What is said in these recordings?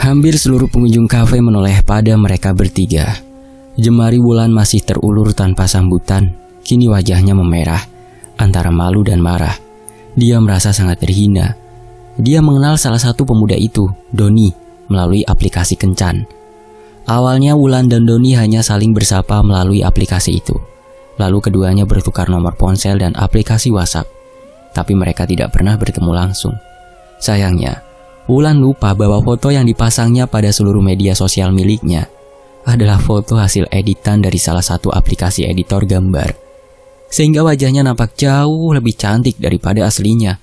Hampir seluruh pengunjung kafe menoleh pada mereka bertiga. Jemari Wulan masih terulur tanpa sambutan. Kini wajahnya memerah, antara malu dan marah. Dia merasa sangat terhina. Dia mengenal salah satu pemuda itu, Doni, melalui aplikasi Kencan. Awalnya Wulan dan Doni hanya saling bersapa melalui aplikasi itu. Lalu keduanya bertukar nomor ponsel dan aplikasi WhatsApp. Tapi mereka tidak pernah bertemu langsung. Sayangnya, Wulan lupa bahwa foto yang dipasangnya pada seluruh media sosial miliknya adalah foto hasil editan dari salah satu aplikasi editor gambar. Sehingga wajahnya nampak jauh lebih cantik daripada aslinya.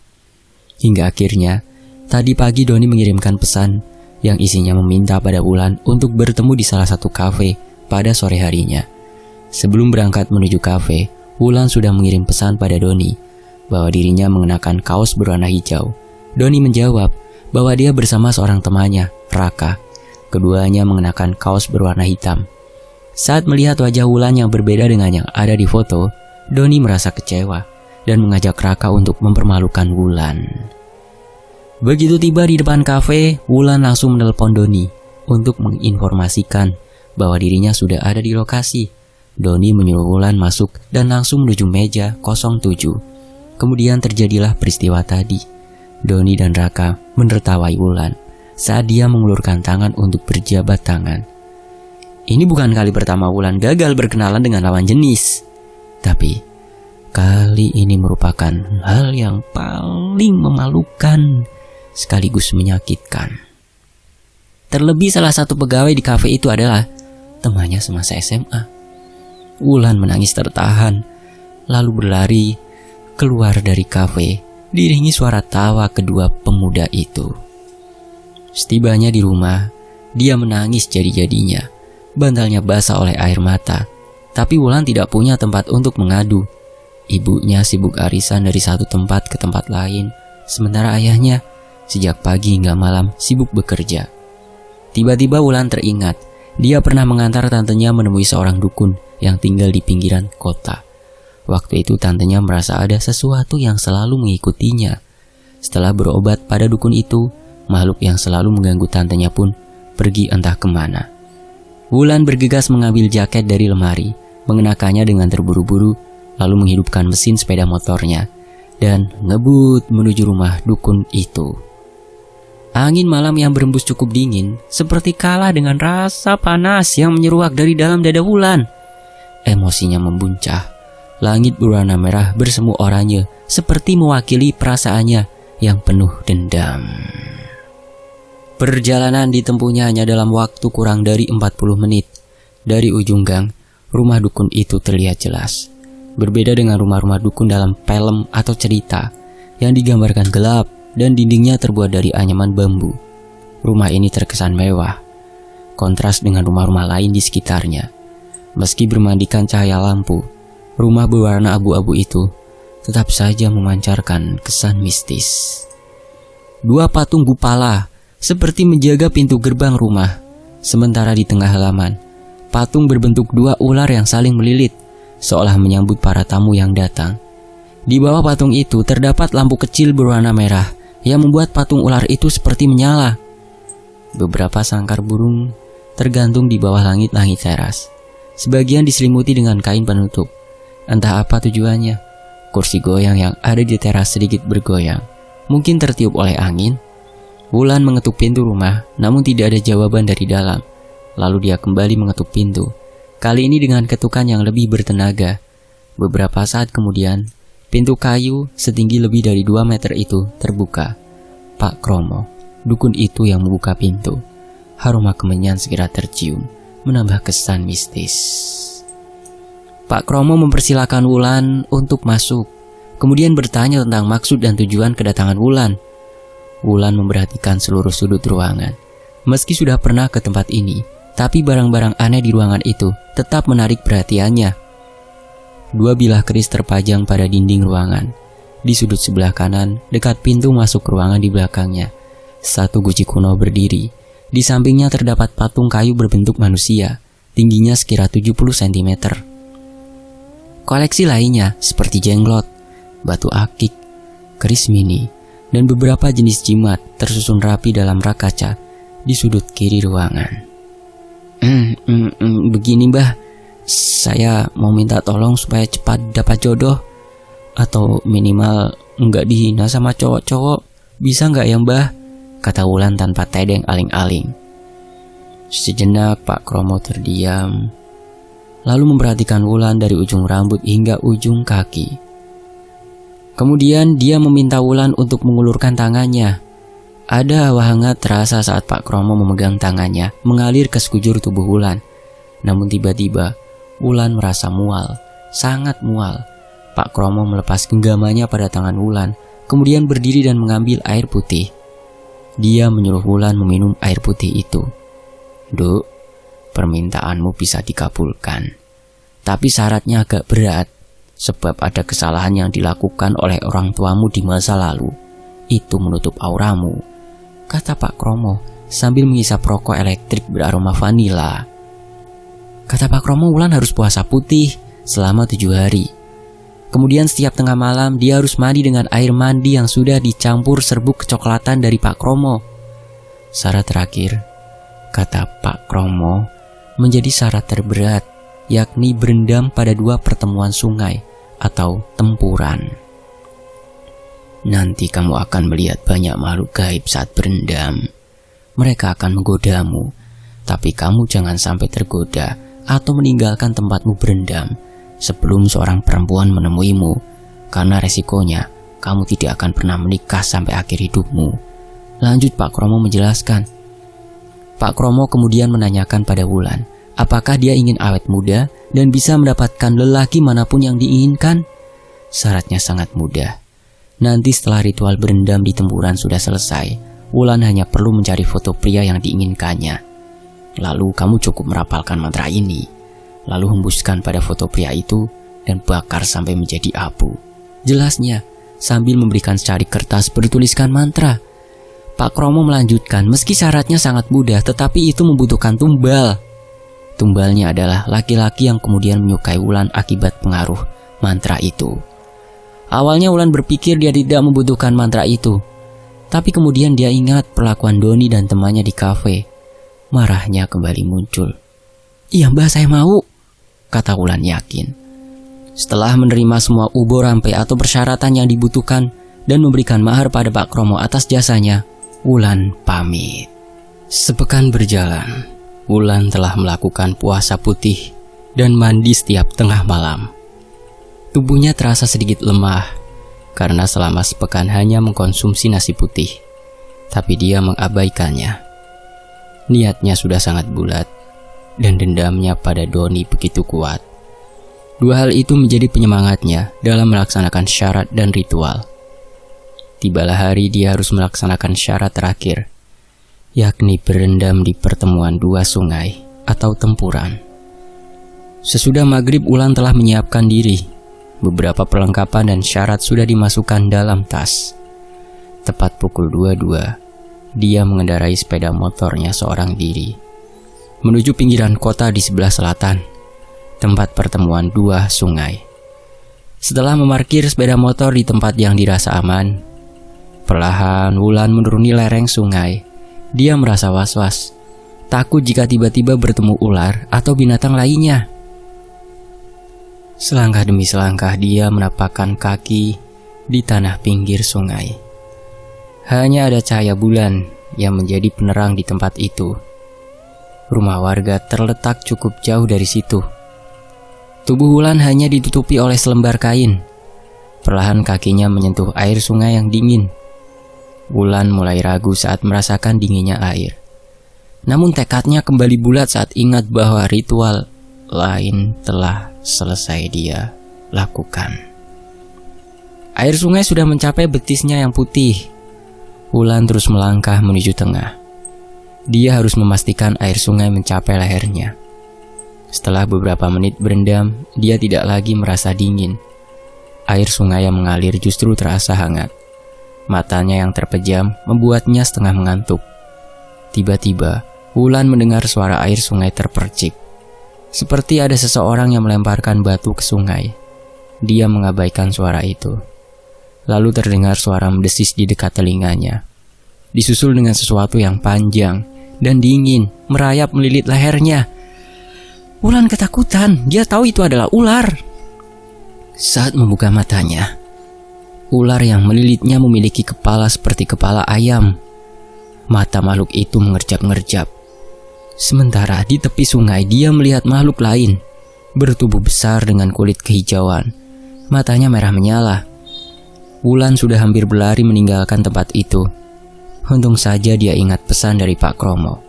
Hingga akhirnya, tadi pagi Doni mengirimkan pesan yang isinya meminta pada Wulan untuk bertemu di salah satu kafe pada sore harinya. Sebelum berangkat menuju kafe, Wulan sudah mengirim pesan pada Doni bahwa dirinya mengenakan kaos berwarna hijau. Doni menjawab bahwa dia bersama seorang temannya, Raka. Keduanya mengenakan kaos berwarna hitam. Saat melihat wajah Wulan yang berbeda dengan yang ada di foto, Doni merasa kecewa dan mengajak Raka untuk mempermalukan Wulan. Begitu tiba di depan kafe, Wulan langsung menelpon Doni untuk menginformasikan bahwa dirinya sudah ada di lokasi. Doni menyuruh Wulan masuk dan langsung menuju meja 07. Kemudian terjadilah peristiwa tadi. Doni dan Raka menertawai Wulan saat dia mengulurkan tangan untuk berjabat tangan. Ini bukan kali pertama Wulan gagal berkenalan dengan lawan jenis. Tapi kali ini merupakan hal yang paling memalukan sekaligus menyakitkan. Terlebih salah satu pegawai di kafe itu adalah temannya semasa SMA. Wulan menangis tertahan, lalu berlari keluar dari kafe, diiringi suara tawa kedua pemuda itu. Setibanya di rumah, dia menangis jadi-jadinya. Bantalnya basah oleh air mata. Tapi Wulan tidak punya tempat untuk mengadu. Ibunya sibuk arisan dari satu tempat ke tempat lain, sementara ayahnya sejak pagi hingga malam sibuk bekerja. Tiba-tiba Wulan teringat, dia pernah mengantar tantenya menemui seorang dukun yang tinggal di pinggiran kota. Waktu itu tantenya merasa ada sesuatu yang selalu mengikutinya. Setelah berobat pada dukun itu, makhluk yang selalu mengganggu tantenya pun pergi entah kemana. Wulan bergegas mengambil jaket dari lemari, mengenakannya dengan terburu-buru, lalu menghidupkan mesin sepeda motornya, dan ngebut menuju rumah dukun itu. Angin malam yang berembus cukup dingin, seperti kalah dengan rasa panas yang menyeruak dari dalam dada Wulan. Emosinya membuncah. Langit berwarna merah bersemu oranye, seperti mewakili perasaannya yang penuh dendam. Perjalanan ditempuhnya hanya dalam waktu kurang dari 40 menit. Dari ujung gang, rumah dukun itu terlihat jelas. Berbeda dengan rumah-rumah dukun dalam film atau cerita yang digambarkan gelap dan dindingnya terbuat dari anyaman bambu. Rumah ini terkesan mewah, kontras dengan rumah-rumah lain di sekitarnya. Meski bermandikan cahaya lampu, rumah berwarna abu-abu itu tetap saja memancarkan kesan mistis. Dua patung gupala seperti menjaga pintu gerbang rumah. Sementara di tengah halaman, patung berbentuk dua ular yang saling melilit, seolah menyambut para tamu yang datang. Di bawah patung itu terdapat lampu kecil berwarna merah yang membuat patung ular itu seperti menyala. Beberapa sangkar burung tergantung di bawah langit-langit teras. Sebagian diselimuti dengan kain penutup. Entah apa tujuannya. Kursi goyang yang ada di teras sedikit bergoyang. Mungkin tertiup oleh angin. Wulan mengetuk pintu rumah, namun tidak ada jawaban dari dalam. Lalu dia kembali mengetuk pintu. Kali ini dengan ketukan yang lebih bertenaga. Beberapa saat kemudian, pintu kayu setinggi lebih dari 2 meter itu terbuka. Pak Kromo, dukun itu yang membuka pintu. Aroma kemenyan segera tercium, menambah kesan mistis. Pak Kromo mempersilakan Wulan untuk masuk, kemudian bertanya tentang maksud dan tujuan kedatangan Wulan. Wulan memperhatikan seluruh sudut ruangan. Meski sudah pernah ke tempat ini, tapi barang-barang aneh di ruangan itu tetap menarik perhatiannya. 2 bilah keris terpajang pada dinding ruangan. Di sudut sebelah kanan, dekat pintu masuk ruangan di belakangnya, 1 guci kuno berdiri. Di sampingnya terdapat patung kayu berbentuk manusia, tingginya sekira 70 cm. Koleksi lainnya seperti jenglot, batu akik, keris mini, dan beberapa jenis jimat tersusun rapi dalam rak kaca di sudut kiri ruangan. Begini Mbah, saya mau minta tolong supaya cepat dapat jodoh, atau minimal nggak dihina sama cowok-cowok. Bisa nggak ya Mbah? Kata Wulan tanpa tedeng aling-aling. Sejenak Pak Kromo terdiam, lalu memperhatikan Wulan dari ujung rambut hingga ujung kaki. Kemudian dia meminta Wulan untuk mengulurkan tangannya. Ada hawa hangat terasa saat Pak Kromo memegang tangannya mengalir ke sekujur tubuh Wulan. Namun tiba-tiba Wulan merasa mual, sangat mual. Pak Kromo melepas genggamannya pada tangan Wulan, kemudian berdiri dan mengambil air putih. Dia menyuruh Wulan meminum air putih itu. Duk, permintaanmu bisa dikabulkan. Tapi syaratnya agak berat, sebab ada kesalahan yang dilakukan oleh orang tuamu di masa lalu. Itu menutup auramu, kata Pak Kromo sambil menghisap rokok elektrik beraroma vanila. Kata Pak Kromo, Wulan harus puasa putih selama 7 hari. Kemudian setiap tengah malam dia harus mandi dengan air mandi yang sudah dicampur serbuk kecoklatan dari Pak Kromo. Syarat terakhir, kata Pak Kromo, menjadi syarat terberat, yakni berendam pada 2 pertemuan sungai atau tempuran. Nanti kamu akan melihat banyak makhluk gaib saat berendam. Mereka akan menggodamu, tapi kamu jangan sampai tergoda atau meninggalkan tempatmu berendam sebelum seorang perempuan menemuimu, karena resikonya kamu tidak akan pernah menikah sampai akhir hidupmu. Lanjut Pak Kromo menjelaskan. Pak Kromo kemudian menanyakan pada Wulan, apakah dia ingin awet muda dan bisa mendapatkan lelaki manapun yang diinginkan? Syaratnya sangat mudah. Nanti setelah ritual berendam di tempuran sudah selesai, Wulan hanya perlu mencari foto pria yang diinginkannya. Lalu kamu cukup merapalkan mantra ini, lalu hembuskan pada foto pria itu dan bakar sampai menjadi abu. Jelasnya, sambil memberikan secari kertas bertuliskan mantra. Pak Kromo melanjutkan, meski syaratnya sangat mudah, tetapi itu membutuhkan tumbal. Tumbalnya adalah laki-laki yang kemudian menyukai Wulan akibat pengaruh mantra itu. Awalnya Wulan berpikir dia tidak membutuhkan mantra itu, tapi kemudian dia ingat perlakuan Doni dan temannya di kafe. Marahnya kembali muncul. Iya Mbah, saya mau, kata Wulan yakin. Setelah menerima semua ubo rampe atau persyaratan yang dibutuhkan dan memberikan mahar pada Pak Kromo atas jasanya, Wulan pamit. Sepekan berjalan, Wulan telah melakukan puasa putih dan mandi setiap tengah malam. Tubuhnya terasa sedikit lemah karena selama sepekan hanya mengkonsumsi nasi putih, tapi dia mengabaikannya. Niatnya sudah sangat bulat dan dendamnya pada Doni begitu kuat. 2 hal itu menjadi penyemangatnya dalam melaksanakan syarat dan ritual. Tibalah hari dia harus melaksanakan syarat terakhir, yakni berendam di pertemuan 2 sungai atau tempuran. Sesudah maghrib Wulan telah menyiapkan diri. Beberapa perlengkapan dan syarat sudah dimasukkan dalam tas. Tepat pukul 22, dia mengendarai sepeda motornya seorang diri menuju pinggiran kota di sebelah selatan, tempat pertemuan 2 sungai. Setelah memarkir sepeda motor di tempat yang dirasa aman, perlahan Wulan menuruni lereng sungai. Dia merasa was-was, takut jika tiba-tiba bertemu ular atau binatang lainnya. Selangkah demi selangkah dia menapakkan kaki di tanah pinggir sungai. Hanya ada cahaya bulan yang menjadi penerang di tempat itu. Rumah warga terletak cukup jauh dari situ. Tubuh Wulan hanya ditutupi oleh selembar kain. Perlahan kakinya menyentuh air sungai yang dingin. Wulan mulai ragu saat merasakan dinginnya air. Namun tekadnya kembali bulat saat ingat bahwa ritual lain telah selesai dia lakukan. Air sungai sudah mencapai betisnya yang putih. Wulan terus melangkah menuju tengah. Dia harus memastikan air sungai mencapai lehernya. Setelah beberapa menit berendam, dia tidak lagi merasa dingin. Air sungai yang mengalir justru terasa hangat. Matanya yang terpejam membuatnya setengah mengantuk. Tiba-tiba, Wulan mendengar suara air sungai terpercik. Seperti ada seseorang yang melemparkan batu ke sungai. Dia mengabaikan suara itu. Lalu terdengar suara mendesis di dekat telinganya, disusul dengan sesuatu yang panjang dan dingin merayap melilit lehernya. Wulan ketakutan, dia tahu itu adalah ular. Saat membuka matanya, ular yang melilitnya memiliki kepala seperti kepala ayam. Mata makhluk itu mengerjap-ngerjap. Sementara di tepi sungai dia melihat makhluk lain, bertubuh besar dengan kulit kehijauan. Matanya merah menyala. Wulan sudah hampir berlari meninggalkan tempat itu. Untung saja dia ingat pesan dari Pak Kromo,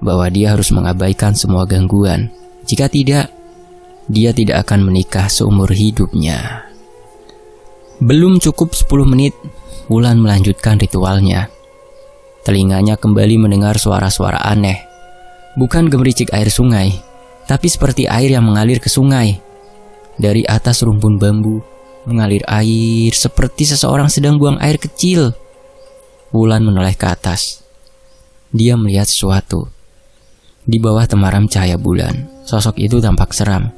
bahwa dia harus mengabaikan semua gangguan. Jika tidak, dia tidak akan menikah seumur hidupnya. Belum cukup 10 menit, Wulan melanjutkan ritualnya. Telinganya kembali mendengar suara-suara aneh. Bukan gemericik air sungai, tapi seperti air yang mengalir ke sungai. Dari atas rumpun bambu, mengalir air seperti seseorang sedang buang air kecil. Wulan menoleh ke atas. Dia melihat sesuatu. Di bawah temaram cahaya bulan, sosok itu tampak seram.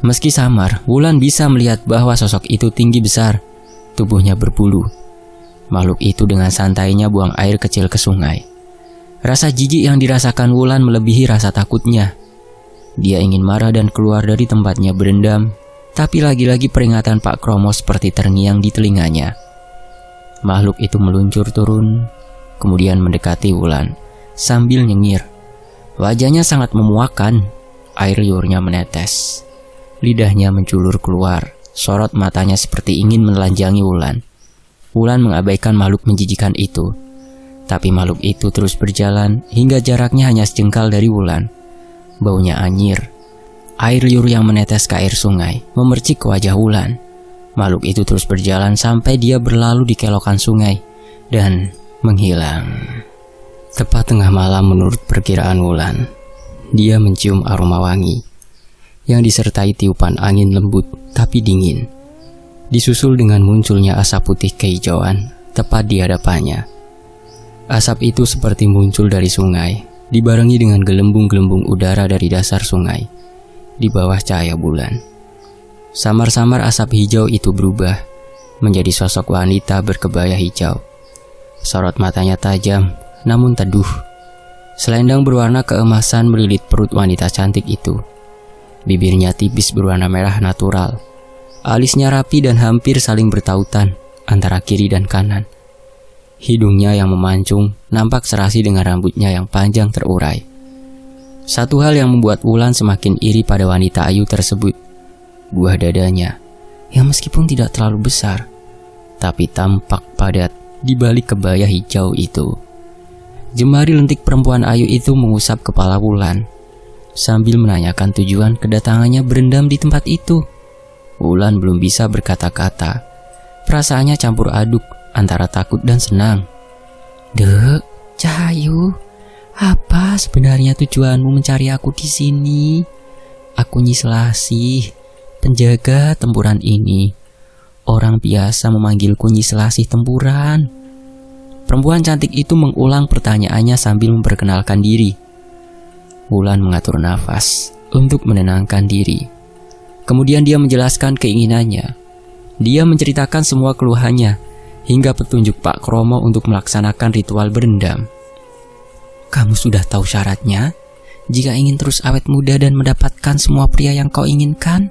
Meski samar, Wulan bisa melihat bahwa sosok itu tinggi besar, tubuhnya berbulu. Makhluk itu dengan santainya buang air kecil ke sungai. Rasa jijik yang dirasakan Wulan melebihi rasa takutnya. Dia ingin marah dan keluar dari tempatnya berendam, tapi lagi-lagi peringatan Pak Kromo seperti terngiang di telinganya. Makhluk itu meluncur turun, kemudian mendekati Wulan sambil nyengir. Wajahnya sangat memuakan, air liurnya menetes. Lidahnya menculur keluar, sorot matanya seperti ingin menelanjangi Wulan. Wulan mengabaikan makhluk menjijikan itu. Tapi makhluk itu terus berjalan hingga jaraknya hanya sejengkal dari Wulan. Baunya anyir. Air liur yang menetes ke air sungai memercik ke wajah Wulan. Makhluk itu terus berjalan sampai dia berlalu di kelokan sungai dan menghilang. Tepat tengah malam menurut perkiraan Wulan, dia mencium aroma wangi yang disertai tiupan angin lembut tapi dingin. Disusul dengan munculnya asap putih kehijauan tepat di hadapannya. Asap itu seperti muncul dari sungai, dibarengi dengan gelembung-gelembung udara dari dasar sungai, di bawah cahaya bulan. Samar-samar asap hijau itu berubah menjadi sosok wanita berkebaya hijau. Sorot matanya tajam, namun teduh. Selendang berwarna keemasan melilit perut wanita cantik itu. Bibirnya tipis berwarna merah natural. Alisnya rapi dan hampir saling bertautan antara kiri dan kanan. Hidungnya yang memancung nampak serasi dengan rambutnya yang panjang terurai. Satu hal yang membuat Wulan semakin iri pada wanita ayu tersebut, buah dadanya yang meskipun tidak terlalu besar, tapi tampak padat di balik kebaya hijau itu. Jemari lentik perempuan ayu itu mengusap kepala Wulan sambil menanyakan tujuan kedatangannya berendam di tempat itu. Wulan belum bisa berkata-kata. Perasaannya campur aduk antara takut dan senang. "Dek, Cahayu, apa sebenarnya tujuanmu mencari aku di sini?" "Aku Nyi Selasih, penjaga tempuran ini. Orang biasa memanggilku Nyi Selasih Tempuran." Perempuan cantik itu mengulang pertanyaannya sambil memperkenalkan diri. Wulan mengatur nafas untuk menenangkan diri. Kemudian dia menjelaskan keinginannya. Dia menceritakan semua keluhannya hingga petunjuk Pak Kromo untuk melaksanakan ritual berendam. "Kamu sudah tahu syaratnya? Jika ingin terus awet muda dan mendapatkan semua pria yang kau inginkan,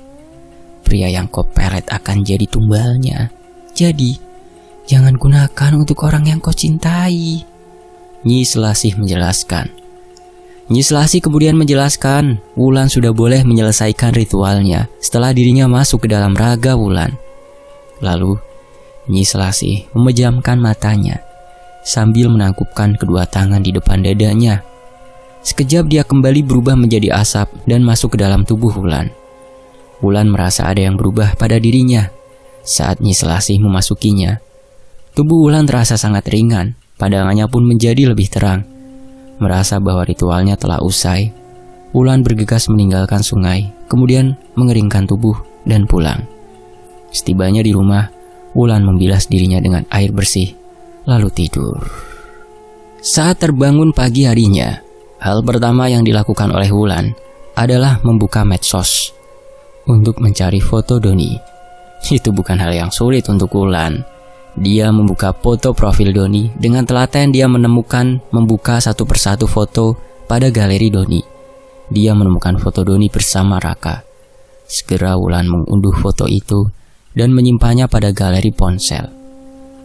pria yang kau pelet akan jadi tumbalnya. Jadi, jangan gunakan untuk orang yang kau cintai." Nyi Selasih menjelaskan. Nyi Selasih kemudian menjelaskan Wulan sudah boleh menyelesaikan ritualnya setelah dirinya masuk ke dalam raga Wulan. Lalu Nyi Selasih memejamkan matanya sambil menangkupkan kedua tangan di depan dadanya. Sekejap dia kembali berubah menjadi asap dan masuk ke dalam tubuh Wulan. Wulan merasa ada yang berubah pada dirinya saat Nyi Selasih memasukinya. Tubuh Wulan terasa sangat ringan, pandangannya pun menjadi lebih terang. Merasa bahwa ritualnya telah usai, Wulan bergegas meninggalkan sungai, kemudian mengeringkan tubuh dan pulang. Setibanya di rumah, Wulan membilas dirinya dengan air bersih, lalu tidur. Saat terbangun pagi harinya, hal pertama yang dilakukan oleh Wulan adalah membuka medsos untuk mencari foto Doni. Itu bukan hal yang sulit untuk Wulan. Dia membuka foto profil Doni. Dengan telaten dia membuka satu persatu foto pada galeri Doni. Dia menemukan foto Doni bersama Raka. Segera Wulan mengunduh foto itu dan menyimpannya pada galeri ponsel.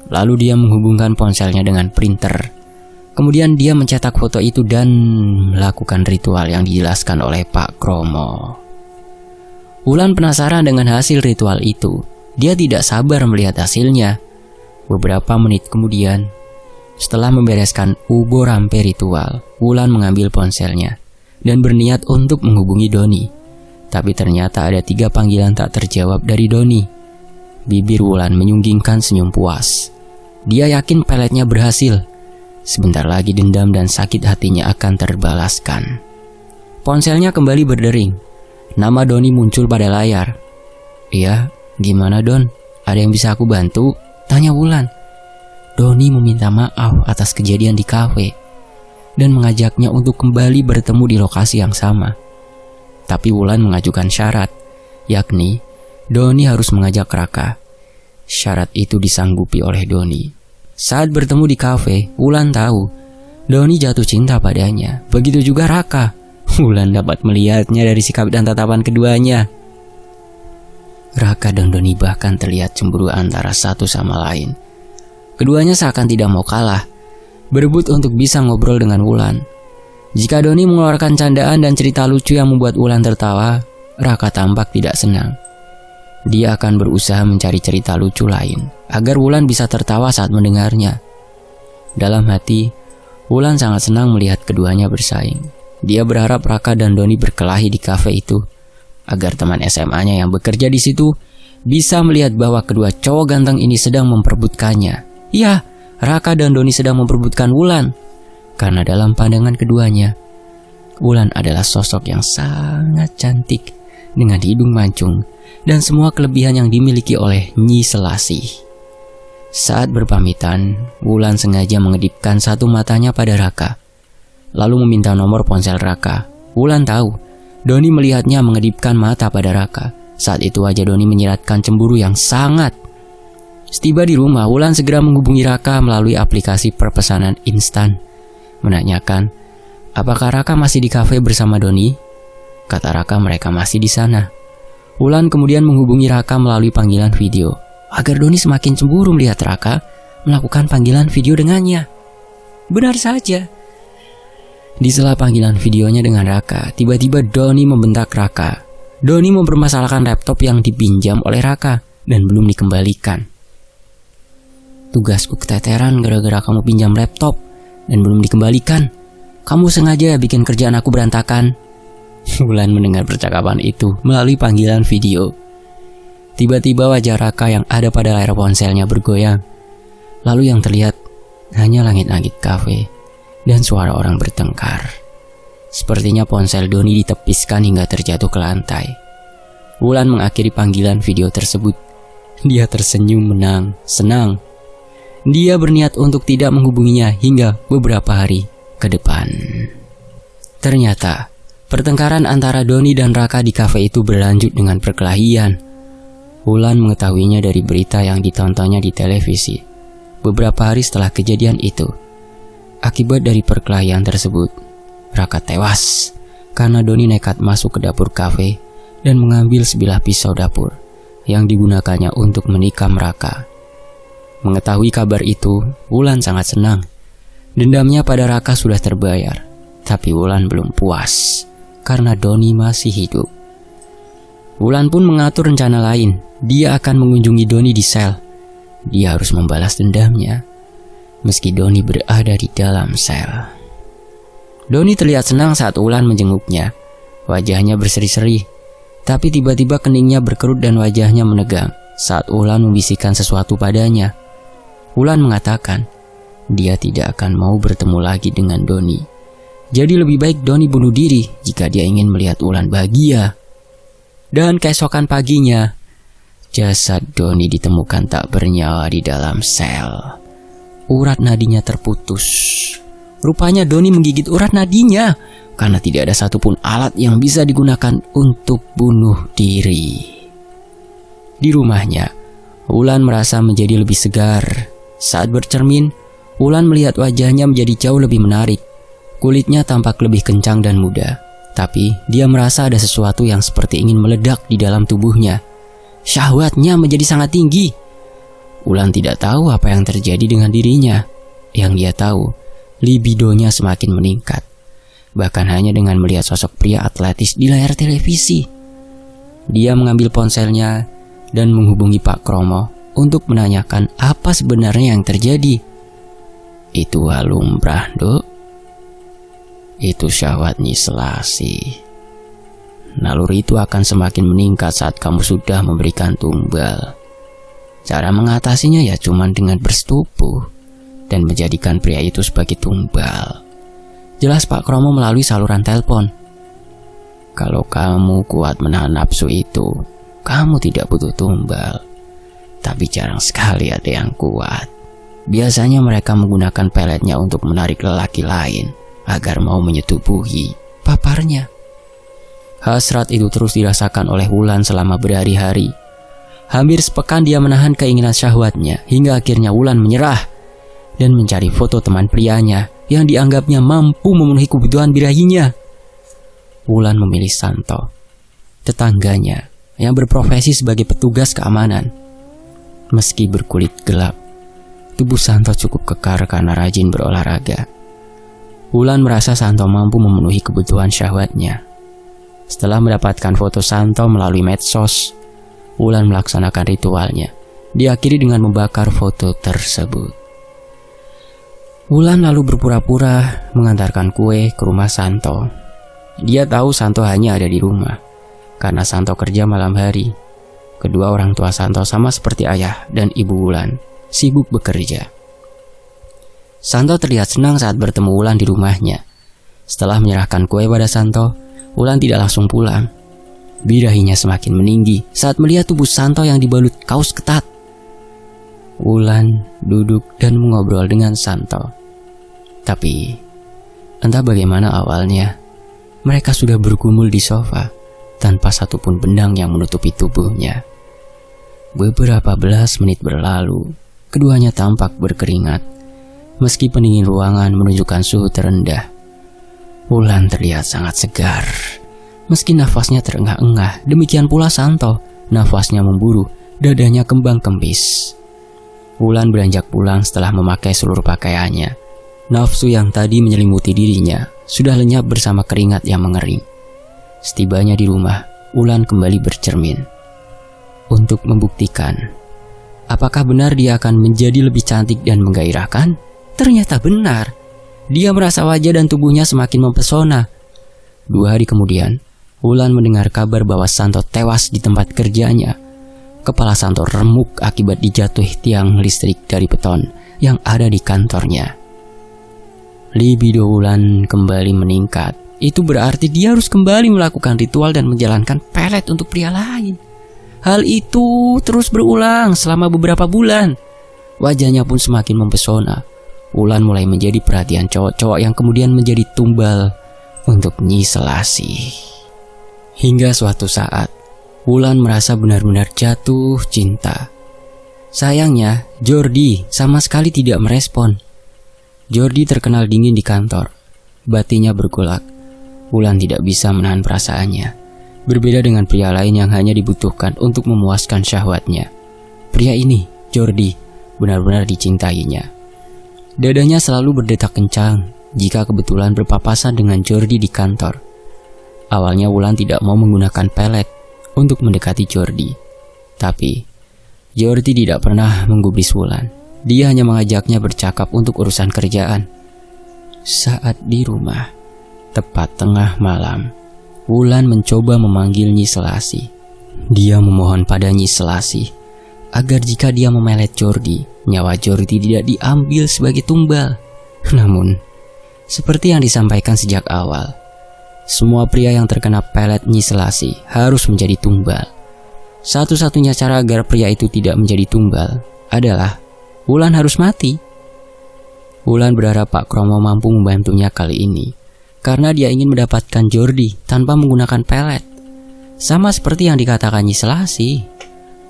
Lalu dia menghubungkan ponselnya dengan printer. Kemudian dia mencetak foto itu dan melakukan ritual yang dijelaskan oleh Pak Kromo. Wulan penasaran dengan hasil ritual itu. Dia tidak sabar melihat hasilnya. Beberapa menit kemudian, setelah membereskan ubo rampe ritual, Wulan mengambil ponselnya dan berniat untuk menghubungi Doni. Tapi ternyata ada 3 panggilan tak terjawab dari Doni. Bibir Wulan menyunggingkan senyum puas. Dia yakin peletnya berhasil. Sebentar lagi dendam dan sakit hatinya akan terbalaskan. Ponselnya kembali berdering. Nama Doni muncul pada layar. "Iya, gimana Don? Ada yang bisa aku bantu?" tanya Wulan. Doni meminta maaf atas kejadian di kafe dan mengajaknya untuk kembali bertemu di lokasi yang sama. Tapi Wulan mengajukan syarat, yakni Doni harus mengajak Raka. Syarat itu disanggupi oleh Doni. Saat bertemu di kafe, Wulan tahu Doni jatuh cinta padanya. Begitu juga Raka. Wulan dapat melihatnya dari sikap dan tatapan keduanya. Raka dan Doni bahkan terlihat cemburu antara satu sama lain. Keduanya seakan tidak mau kalah, berebut untuk bisa ngobrol dengan Wulan. Jika Doni mengeluarkan candaan dan cerita lucu yang membuat Wulan tertawa, Raka tampak tidak senang. Dia akan berusaha mencari cerita lucu lain agar Wulan bisa tertawa saat mendengarnya. Dalam hati, Wulan sangat senang melihat keduanya bersaing. Dia berharap Raka dan Doni berkelahi di kafe itu agar teman SMA-nya yang bekerja di situ bisa melihat bahwa kedua cowok ganteng ini sedang memperebutkannya. Ya, Raka dan Doni sedang memperebutkan Wulan. Karena dalam pandangan keduanya, Wulan adalah sosok yang sangat cantik dengan hidung mancung dan semua kelebihan yang dimiliki oleh Nyi Selasih. Saat berpamitan, Wulan sengaja mengedipkan satu matanya pada Raka, lalu meminta nomor ponsel Raka. Wulan tahu Doni melihatnya mengedipkan mata pada Raka. Saat itu wajah Doni menyiratkan cemburu yang sangat. Setiba di rumah, Wulan segera menghubungi Raka melalui aplikasi perpesanan instan, menanyakan apakah Raka masih di kafe bersama Doni. Kata Raka mereka masih di sana. Wulan kemudian menghubungi Raka melalui panggilan video agar Doni semakin cemburu melihat Raka melakukan panggilan video dengannya. Benar saja. Di sela panggilan videonya dengan Raka, tiba-tiba Doni membentak Raka. Doni mempermasalahkan laptop yang dipinjam oleh Raka dan belum dikembalikan. "Tugasku keteteran gara-gara kamu pinjam laptop dan belum dikembalikan. Kamu sengaja bikin kerjaan aku berantakan." Wulan mendengar percakapan itu melalui panggilan video. Tiba-tiba wajah Raka yang ada pada layar ponselnya bergoyang. Lalu yang terlihat hanya langit-langit kafe dan suara orang bertengkar. Sepertinya ponsel Doni ditepiskan hingga terjatuh ke lantai. Wulan mengakhiri panggilan video tersebut. Dia tersenyum senang. Dia berniat untuk tidak menghubunginya hingga beberapa hari ke depan. Ternyata pertengkaran antara Doni dan Raka di kafe itu berlanjut dengan perkelahian. Wulan mengetahuinya dari berita yang ditontonnya di televisi beberapa hari setelah kejadian itu. Akibat dari perkelahian tersebut, Raka tewas karena Doni nekat masuk ke dapur kafe dan mengambil sebilah pisau dapur yang digunakannya untuk menikam Raka. Mengetahui kabar itu, Wulan sangat senang. Dendamnya pada Raka sudah terbayar, tapi Wulan belum puas karena Doni masih hidup. Wulan pun mengatur rencana lain. Dia akan mengunjungi Doni di sel. Dia harus membalas dendamnya meski Doni berada di dalam sel. Doni terlihat senang saat Wulan menjenguknya. Wajahnya berseri-seri, tapi tiba-tiba keningnya berkerut dan wajahnya menegang saat Wulan membisikkan sesuatu padanya. Wulan mengatakan dia tidak akan mau bertemu lagi dengan Doni. Jadi lebih baik Doni bunuh diri jika dia ingin melihat Wulan bahagia. Dan keesokan paginya, jasad Doni ditemukan tak bernyawa di dalam sel. Urat nadinya terputus. Rupanya Doni menggigit urat nadinya karena tidak ada satupun alat yang bisa digunakan untuk bunuh diri. Di rumahnya, Wulan merasa menjadi lebih segar. Saat bercermin, Wulan melihat wajahnya menjadi jauh lebih menarik. Kulitnya tampak lebih kencang dan muda. Tapi dia merasa ada sesuatu yang seperti ingin meledak di dalam tubuhnya. Syahwatnya menjadi sangat tinggi. Wulan tidak tahu apa yang terjadi dengan dirinya. Yang dia tahu, libidonya semakin meningkat. Bahkan hanya dengan melihat sosok pria atletis di layar televisi. Dia mengambil ponselnya dan menghubungi Pak Kromo untuk menanyakan apa sebenarnya yang terjadi. Itu hal lumrah, Dok. Itu syahwat Nyi Selasi. Naluri itu akan semakin meningkat saat kamu sudah memberikan tumbal. Cara mengatasinya ya cuman dengan bersetubuh dan menjadikan pria itu sebagai tumbal. Jelas Pak Kromo melalui saluran telepon. Kalau kamu kuat menahan nafsu itu, kamu tidak butuh tumbal. Tapi jarang sekali ada yang kuat. Biasanya mereka menggunakan peletnya untuk menarik lelaki lain agar mau menyetubuhi paparnya. Hasrat itu terus dirasakan oleh Wulan selama berhari-hari. Hampir sepekan dia menahan keinginan syahwatnya hingga akhirnya Wulan menyerah dan mencari foto teman prianya yang dianggapnya mampu memenuhi kebutuhan birahinya. Wulan memilih Santo, tetangganya yang berprofesi sebagai petugas keamanan. Meski berkulit gelap, tubuh Santo cukup kekar karena rajin berolahraga. Wulan merasa Santo mampu memenuhi kebutuhan syahwatnya. Setelah mendapatkan foto Santo melalui medsos, Wulan melaksanakan ritualnya. Diakhiri dengan membakar foto tersebut. Wulan lalu berpura-pura mengantarkan kue ke rumah Santo. Dia tahu Santo hanya ada di rumah karena Santo kerja malam hari. Kedua orang tua Santo sama seperti ayah dan ibu Wulan, sibuk bekerja. Santo terlihat senang saat bertemu Wulan di rumahnya. Setelah menyerahkan kue pada Santo, Wulan tidak langsung pulang. Birahinya semakin meninggi saat melihat tubuh Santo yang dibalut kaos ketat. Wulan duduk dan mengobrol dengan Santo. Tapi entah bagaimana awalnya, mereka sudah bergumul di sofa tanpa satupun benang yang menutupi tubuhnya. Beberapa belas menit berlalu, keduanya tampak berkeringat. Meski pendingin ruangan menunjukkan suhu terendah, Wulan terlihat sangat segar. Meski nafasnya terengah-engah, demikian pula Santo, nafasnya memburu, dadanya kembang kempis. Wulan beranjak pulang setelah memakai seluruh pakaiannya. Nafsu yang tadi menyelimuti dirinya sudah lenyap bersama keringat yang mengering. Setibanya di rumah, Wulan kembali bercermin untuk membuktikan apakah benar dia akan menjadi lebih cantik dan menggairahkan. Ternyata benar. Dia merasa wajah dan tubuhnya semakin mempesona. 2 hari kemudian, Wulan mendengar kabar bahwa Santo tewas di tempat kerjanya. Kepala Santo remuk akibat dijatuhi tiang listrik dari beton yang ada di kantornya. Libido Wulan kembali meningkat. Itu berarti dia harus kembali melakukan ritual dan menjalankan pelet untuk pria lain. Hal itu terus berulang selama beberapa bulan. Wajahnya pun semakin mempesona. Wulan mulai menjadi perhatian cowok-cowok yang kemudian menjadi tumbal untuk Nyi Selasi. Hingga suatu saat, Wulan merasa benar-benar jatuh cinta. Sayangnya, Jordi sama sekali tidak merespon. Jordi terkenal dingin di kantor. Batinnya bergolak. Wulan tidak bisa menahan perasaannya. Berbeda dengan pria lain yang hanya dibutuhkan untuk memuaskan syahwatnya. Pria ini, Jordi, benar-benar dicintainya. Dadanya selalu berdetak kencang jika kebetulan berpapasan dengan Jordi di kantor. Awalnya Wulan tidak mau menggunakan pelet untuk mendekati Jordi. Tapi Jordi tidak pernah menggubris Wulan. Dia hanya mengajaknya bercakap untuk urusan kerjaan. Saat di rumah, tepat tengah malam, Wulan mencoba memanggil Nyi Selasi. Dia memohon pada Nyi Selasi agar jika dia memelet Jordi, nyawa Jordi tidak diambil sebagai tumbal. Namun, seperti yang disampaikan sejak awal, semua pria yang terkena pelet Nyi Selasi harus menjadi tumbal. Satu-satunya cara agar pria itu tidak menjadi tumbal adalah Wulan harus mati. Wulan berharap Pak Kromo mampu membantunya kali ini, karena dia ingin mendapatkan Jordi tanpa menggunakan pelet. Sama seperti yang dikatakan Nyi Selasi,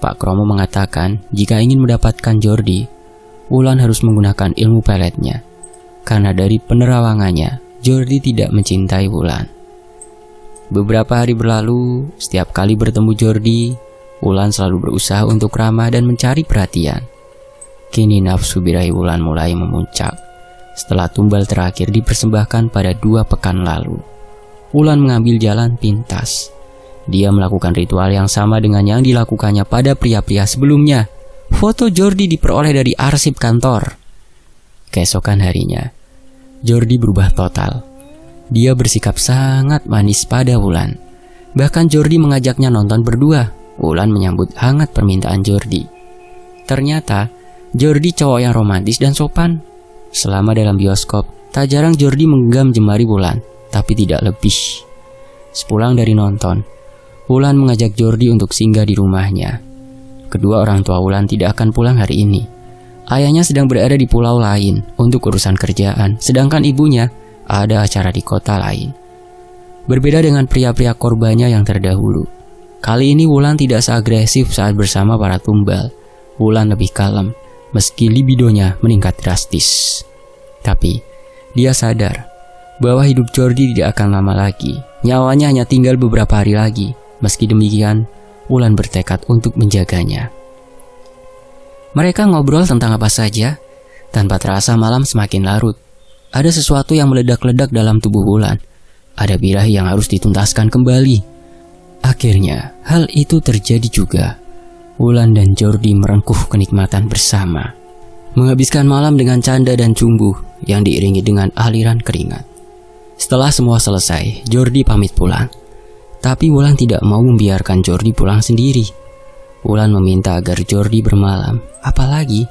Pak Kromo mengatakan jika ingin mendapatkan Jordi, Wulan harus menggunakan ilmu peletnya. Karena dari penerawangannya, Jordi tidak mencintai Wulan. Beberapa hari berlalu, setiap kali bertemu Jordi, Wulan selalu berusaha untuk ramah dan mencari perhatian. Kini nafsu birahi Wulan mulai memuncak. Setelah tumbal terakhir dipersembahkan pada 2 pekan lalu, Wulan mengambil jalan pintas. Dia melakukan ritual yang sama dengan yang dilakukannya pada pria-pria sebelumnya. Foto Jordi diperoleh dari arsip kantor. Keesokan harinya, Jordi berubah total. Dia bersikap sangat manis pada Wulan. Bahkan Jordi mengajaknya nonton berdua. Wulan menyambut hangat permintaan Jordi. Ternyata, Jordi cowok yang romantis dan sopan. Selama dalam bioskop, tak jarang Jordi menggenggam jemari Wulan, tapi tidak lebih. Sepulang dari nonton, Wulan mengajak Jordi untuk singgah di rumahnya. Kedua orang tua Wulan tidak akan pulang hari ini. Ayahnya sedang berada di pulau lain untuk urusan kerjaan, sedangkan ibunya ada acara di kota lain. Berbeda dengan pria-pria korbannya yang terdahulu, kali ini Wulan tidak seagresif saat bersama para tumbal. Wulan lebih kalem, meski libidonya meningkat drastis. Tapi, dia sadar bahwa hidup Jordi tidak akan lama lagi. Nyawanya hanya tinggal beberapa hari lagi. Meski demikian, Wulan bertekad untuk menjaganya. Mereka ngobrol tentang apa saja. Tanpa terasa malam semakin larut. Ada sesuatu yang meledak-ledak dalam tubuh Wulan. Ada birahi yang harus dituntaskan kembali. Akhirnya, hal itu terjadi juga. Wulan dan Jordi merengkuh kenikmatan bersama. Menghabiskan malam dengan canda dan cumbu yang diiringi dengan aliran keringat. Setelah semua selesai, Jordi pamit pulang. Tapi Wulan tidak mau membiarkan Jordi pulang sendiri. Wulan meminta agar Jordi bermalam. Apalagi,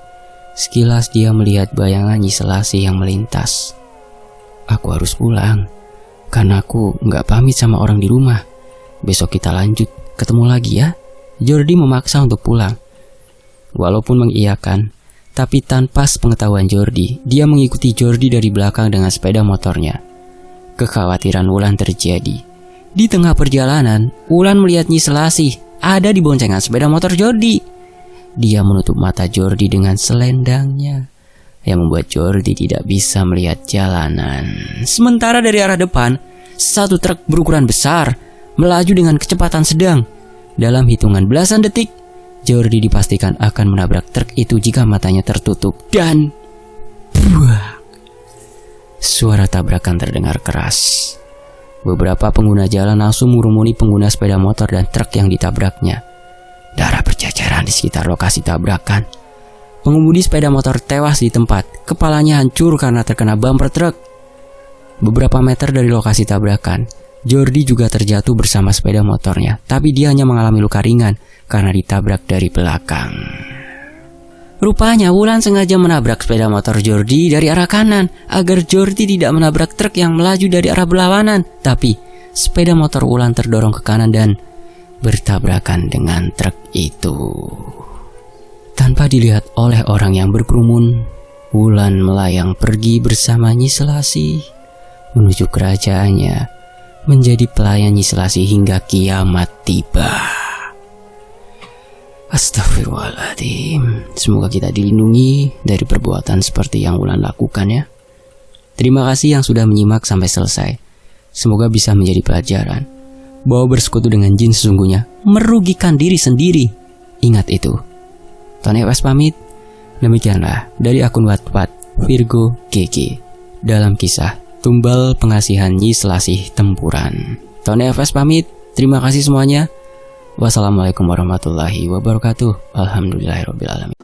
sekilas dia melihat bayangan Nyi Selasih yang melintas. Aku harus pulang, karena aku gak pamit sama orang di rumah. Besok kita lanjut, ketemu lagi ya. Jordi memaksa untuk pulang. Walaupun mengiyakan, tapi tanpa sepengetahuan Jordi, dia mengikuti Jordi dari belakang dengan sepeda motornya. Kekhawatiran Wulan terjadi. Di tengah perjalanan, Wulan melihat Nyi Selasih ada di boncengan sepeda motor Jordi. Dia menutup mata Jordi dengan selendangnya, yang membuat Jordi tidak bisa melihat jalanan. Sementara dari arah depan, satu truk berukuran besar melaju dengan kecepatan sedang. Dalam hitungan belasan detik, Jordi dipastikan akan menabrak truk itu jika matanya tertutup. Dan buah, suara tabrakan terdengar keras. Beberapa pengguna jalan langsung mengerumuni pengguna sepeda motor dan truk yang ditabraknya. Darah berceceran di sekitar lokasi tabrakan. Pengemudi sepeda motor tewas di tempat. Kepalanya hancur karena terkena bumper truk. Beberapa meter dari lokasi tabrakan, Jordi juga terjatuh bersama sepeda motornya. Tapi dia hanya mengalami luka ringan karena ditabrak dari belakang. Rupanya Wulan sengaja menabrak sepeda motor Jordi dari arah kanan agar Jordi tidak menabrak truk yang melaju dari arah berlawanan. Tapi sepeda motor Wulan terdorong ke kanan dan bertabrakan dengan truk itu. Tanpa dilihat oleh orang yang berkerumun, Wulan melayang pergi bersama Nyi Selasih menuju kerajaannya, menjadi pelayan Nyi Selasih hingga kiamat tiba. Astagfirullahaladzim. Semoga kita dilindungi dari perbuatan seperti yang Wulan lakukan ya. Terima kasih yang sudah menyimak sampai selesai. Semoga bisa menjadi pelajaran bahwa bersekutu dengan jin sesungguhnya merugikan diri sendiri. Ingat itu. Tony FS pamit. Demikianlah dari akun Wattpad Virgo GG dalam kisah Tumbal Pengasihan Nyi Selasih Tempuran. Tony FS pamit. Terima kasih semuanya. Wassalamualaikum warahmatullahi wabarakatuh. Alhamdulillahirabbil alamin.